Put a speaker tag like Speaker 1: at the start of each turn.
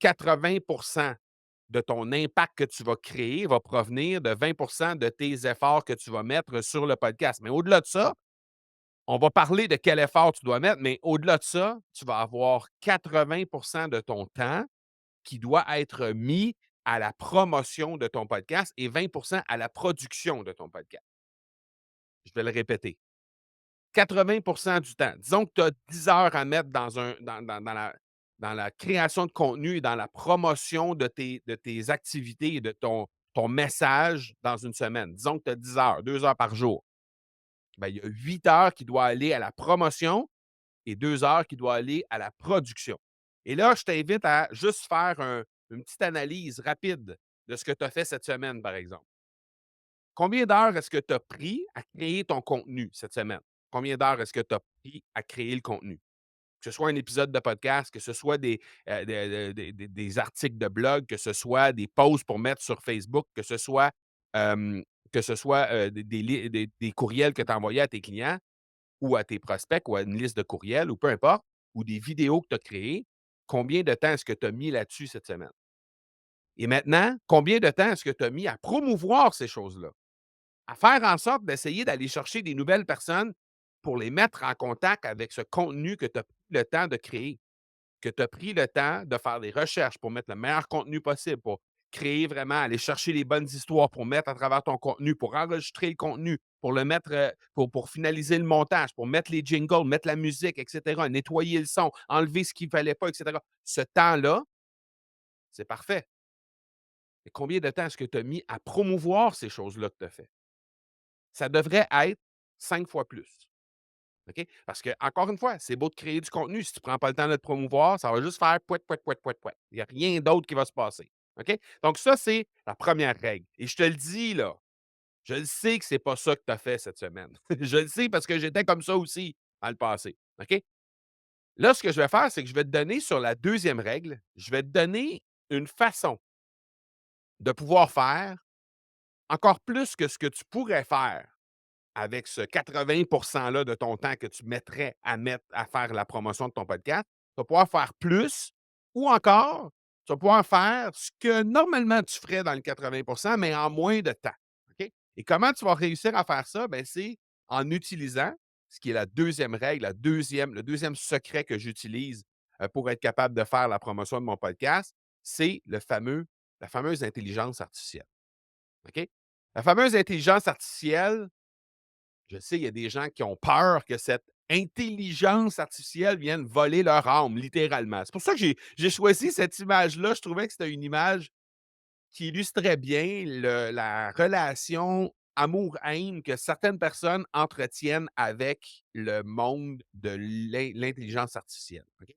Speaker 1: 80 de ton impact que tu vas créer va provenir de 20 de tes efforts que tu vas mettre sur le podcast. Mais au-delà de ça, on va parler de quel effort tu dois mettre, mais au-delà de ça, tu vas avoir 80 de ton temps qui doit être mis à la promotion de ton podcast et 20 à la production de ton podcast. Je vais le répéter. 80 du temps. Disons que tu as 10 heures à mettre dans la création de contenu et dans la promotion de tes activités et de ton message dans une semaine. Disons que tu as 10 heures, 2 heures par jour. Ben, il y a 8 heures qui doivent aller à la promotion et 2 heures qui doivent aller à la production. Et là, je t'invite à juste faire une petite analyse rapide de ce que tu as fait cette semaine, par exemple. Combien d'heures est-ce que tu as pris à créer ton contenu cette semaine? Combien d'heures est-ce que tu as pris à créer le contenu? Que ce soit un épisode de podcast, que ce soit des articles de blog, que ce soit des posts pour mettre sur Facebook, hem, que ce soit, des courriels que tu as envoyés à tes clients ou à tes prospects ou à une liste de courriels ou peu importe, ou des vidéos que tu as créées. Combien de temps est-ce que tu as mis là-dessus cette semaine? Et maintenant, combien de temps est-ce que tu as mis à promouvoir ces choses-là? À faire en sorte d'essayer d'aller chercher des nouvelles personnes pour les mettre en contact avec ce contenu que tu as pris le temps de créer, que tu as pris le temps de faire des recherches pour mettre le meilleur contenu possible, pour créer vraiment, aller chercher les bonnes histoires pour mettre à travers ton contenu, pour enregistrer le contenu, pour le mettre, pour finaliser le montage, pour mettre les jingles, mettre la musique, et cetera, nettoyer le son, enlever ce qu'il ne fallait pas, et cetera. Ce temps-là, c'est parfait. Mais combien de temps est-ce que tu as mis à promouvoir ces choses-là que tu as fait? Ça devrait être 5 fois plus. OK? Parce que encore une fois, c'est beau de créer du contenu. Si tu ne prends pas le temps de le promouvoir, ça va juste faire pouet, pouet, pouet, pouet, pouet. Il n'y a rien d'autre qui va se passer. OK? Donc, ça, c'est la première règle. Et je te le dis, là, je le sais que c'est pas ça que tu as fait cette semaine. Je le sais parce que j'étais comme ça aussi dans le passé. OK? Là, ce que je vais faire, c'est que je vais te donner sur la deuxième règle, je vais te donner une façon de pouvoir faire encore plus que ce que tu pourrais faire avec ce 80 là de ton temps que tu mettrais à faire la promotion de ton podcast, tu vas pouvoir faire plus ou encore, tu vas pouvoir faire ce que normalement tu ferais dans le 80 mais en moins de temps. OK? Et comment tu vas réussir à faire ça? Ben, c'est en utilisant ce qui est la deuxième règle, le deuxième secret que j'utilise pour être capable de faire la promotion de mon podcast, c'est la fameuse intelligence artificielle. OK? La fameuse intelligence artificielle, je sais, il y a des gens qui ont peur que cette intelligence artificielle vienne voler leur âme, littéralement. C'est pour ça que j'ai choisi cette image-là. Je trouvais que c'était une image qui illustrait bien la relation amour-haine que certaines personnes entretiennent avec le monde de l'intelligence artificielle. OK?